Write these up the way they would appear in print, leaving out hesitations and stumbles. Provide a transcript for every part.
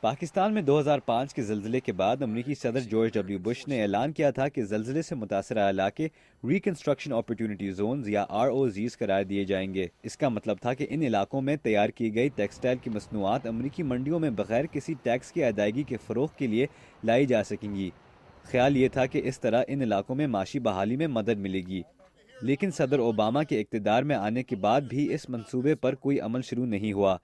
پاکستان میں 2005 کے زلزلے کے بعد امریکی صدر جارج ڈبلیو بش نے اعلان کیا تھا کہ زلزلے سے متاثرہ علاقے ریکنسٹرکشن اپرچونٹی زونز یا ROZs قرار دیے جائیں گے۔ اس کا مطلب تھا کہ ان علاقوں میں تیار کی گئی ٹیکسٹائل کی مصنوعات امریکی منڈیوں میں بغیر کسی ٹیکس کی ادائیگی کے فروغ کے لیے لائی جا سکیں گی۔ خیال یہ تھا کہ اس طرح ان علاقوں میں معاشی بحالی میں مدد ملے گی، لیکن صدر اوباما کے اقتدار میں آنے کے بعد بھی اس منصوبے پر کوئی عمل شروع نہیں ہوا۔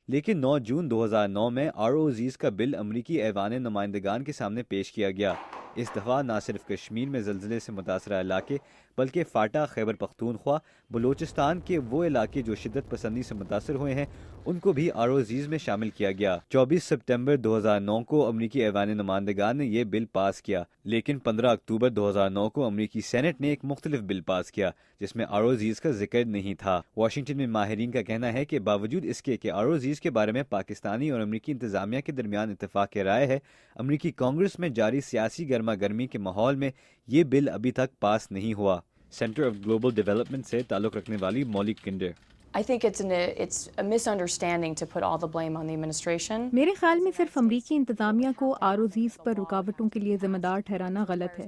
لیکن 9 جون 2009 میں ROZs کا بل امریکی ایوان نمائندگان کے سامنے پیش کیا گیا۔ اس دفعہ نہ صرف کشمیر میں زلزلے سے متاثرہ علاقے بلکہ فاٹا، خیبر پختونخوا، بلوچستان کے وہ علاقے جو شدت پسندی سے متاثر ہوئے ہیں ان کو بھی ROZs میں شامل کیا گیا۔ 24 سپتمبر 2009 کو امریکی ایوان نمائندگان نے یہ بل پاس کیا، لیکن 15 اکتوبر 2009 کو امریکی سینٹ نے ایک مختلف بل پاس کیا جس میں ROZs کا ذکر نہیں تھا۔ واشنگٹن میں ماہرین کا کہنا ہے کہ باوجود اس کے کہ ROZs کے بارے میں پاکستانی اور امریکی انتظامیہ کے درمیان اتفاق رائے ہے، امریکی کانگریس میں جاری سیاسی گرما گرمی کے ماحول میں یہ بل ابھی تک پاس نہیں ہوا۔ سینٹر آف گلوبل ڈیولپمنٹ سے تعلق رکھنے والی مولی kinder: I think it's a misunderstanding to put all the blame on the administration. میرے خیال میں صرف امریکی انتظامیہ کو ROZs پر رکاوٹوں کے لیے ذمہ دار ٹھہرانا غلط ہے۔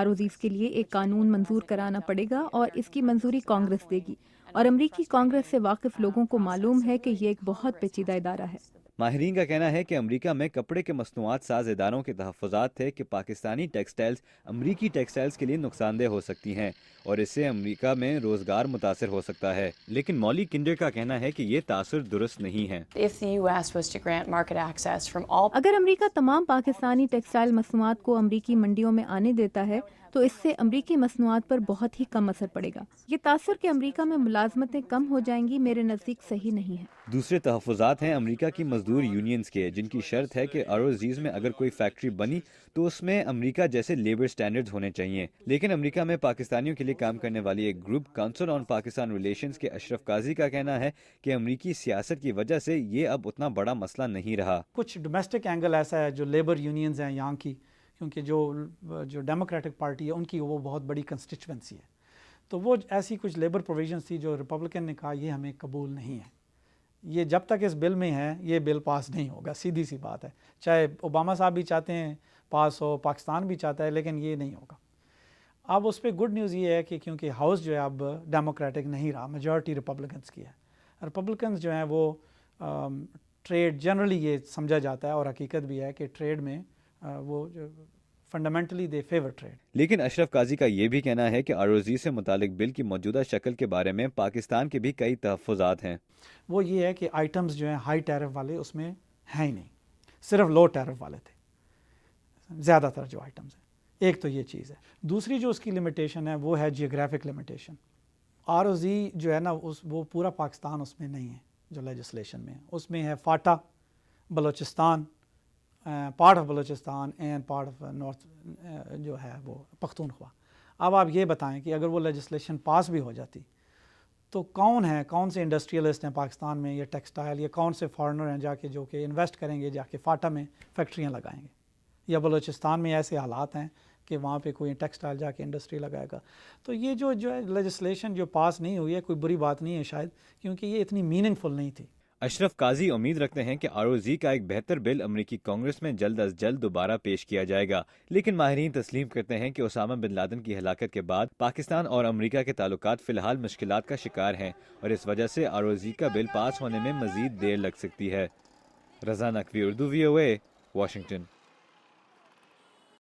ROZs کے لیے ایک قانون منظور کرانا پڑے گا اور اس کی منظوری کانگریس دے گی، اور امریکی کانگریس سے واقف لوگوں کو معلوم ہے کہ یہ ایک بہت پیچیدہ ادارہ ہے۔ ماہرین کا کہنا ہے کہ امریکہ میں کپڑے کے مصنوعات ساز اداروں کے تحفظات تھے کہ پاکستانی ٹیکسٹائلز امریکی ٹیکسٹائلز کے لیے نقصان دہ ہو سکتی ہیں اور اس سے امریکہ میں روزگار متاثر ہو سکتا ہے، لیکن مولی کنڈر کا کہنا ہے کہ یہ تاثر درست نہیں ہے۔ If the US was to grant market access from all اگر امریکہ تمام پاکستانی ٹیکسٹائل مصنوعات کو امریکی منڈیوں میں آنے دیتا ہے تو اس سے امریکی مصنوعات پر بہت ہی کم اثر پڑے گا۔ یہ تاثر کہ امریکہ میں ملازمتیں کم ہو جائیں گی میرے نزدیک صحیح نہیں ہے۔ دوسرے تحفظات ہیں امریکہ کی مزدور یونینز کے، جن کی شرط ہے کہ ROZs میں اگر کوئی فیکٹری بنی تو اس میں امریکہ جیسے لیبر سٹینڈرڈز ہونے چاہیے۔ لیکن امریکہ میں پاکستانیوں کے لیے کام کرنے والی ایک گروپ کونسل آن پاکستان ریلیشنز کے اشرف قاضی کا کہنا ہے کہ امریکی سیاست کی وجہ سے یہ اب اتنا بڑا مسئلہ نہیں رہا۔ کچھ ڈومیسٹک اینگل ایسا ہے جو لیبر یونینز ہیں یہاں کی، کیونکہ جو ڈیموکریٹک پارٹی ہے ان کی وہ بہت بڑی کنسٹیچوئنسی ہے، تو وہ ایسی کچھ لیبر پروویژنز تھی جو ریپبلکن نے کہا یہ ہمیں قبول نہیں ہے، یہ جب تک اس بل میں ہے یہ بل پاس نہیں ہوگا، سیدھی سی بات ہے، چاہے اوباما صاحب بھی چاہتے ہیں پاس ہو، پاکستان بھی چاہتا ہے، لیکن یہ نہیں ہوگا۔ اب اس پہ گڈ نیوز یہ ہے کہ کیونکہ ہاؤس جو ہے اب ڈیموکریٹک نہیں رہا، میجورٹی ریپبلکنس کی ہے۔ ریپبلکنس جو ہیں وہ ٹریڈ جنرلی یہ سمجھا جاتا ہے اور حقیقت بھی ہے کہ ٹریڈ میں وہ فنڈامنٹلی دے فیور ٹریڈ۔ لیکن اشرف قاضی کا یہ بھی کہنا ہے کہ ROZ سے متعلق بل کی موجودہ شکل کے بارے میں پاکستان کے بھی کئی تحفظات ہیں۔ وہ یہ ہے کہ آئٹمز جو ہیں ہائی ٹیرف والے اس میں ہیں ہی نہیں، صرف لو ٹیرف والے تھے زیادہ تر جو آئٹمز ہیں۔ ایک تو یہ چیز ہے، دوسری جو اس کی لمیٹیشن ہے وہ ہے جیوگرافک لمیٹیشن۔ ROZ جو ہے نا وہ پورا پاکستان اس میں نہیں ہے، جو لیجسلیشن میں ہے اس میں ہے FATA, Balochistan, part of Balochistan and part of north جو ہے وہ پختونخوا۔ اب آپ یہ بتائیں کہ اگر وہ لیجسلیشن پاس بھی ہو جاتی تو کون سے انڈسٹریلسٹ ہیں پاکستان میں یا ٹیکسٹائل یا کون سے فارنر ہیں جا کے جو کہ انویسٹ کریں گے، جا کے فاٹا میں فیکٹریاں لگائیں گے، یا بلوچستان میں ایسے حالات ہیں کہ وہاں پہ کوئی ٹیکسٹائل جا کے انڈسٹری لگائے گا۔ تو یہ جو ہے لیجسلیشن جو پاس نہیں ہوئی ہے کوئی بری بات نہیں ہے شاید، کیونکہ یہ اتنی میننگ فل نہیں تھی۔ اشرف قاضی امید رکھتے ہیں کہ ROZ کا ایک بہتر بل امریکی کانگریس میں جلد از جلد دوبارہ پیش کیا جائے گا، لیکن ماہرین تسلیم کرتے ہیں کہ اسامہ بن لادن کی ہلاکت کے بعد پاکستان اور امریکہ کے تعلقات فی الحال مشکلات کا شکار ہیں اور اس وجہ سے ROZ کا بل پاس ہونے میں مزید دیر لگ سکتی ہے۔ رضا نقوی، اردو VOA، واشنگٹن۔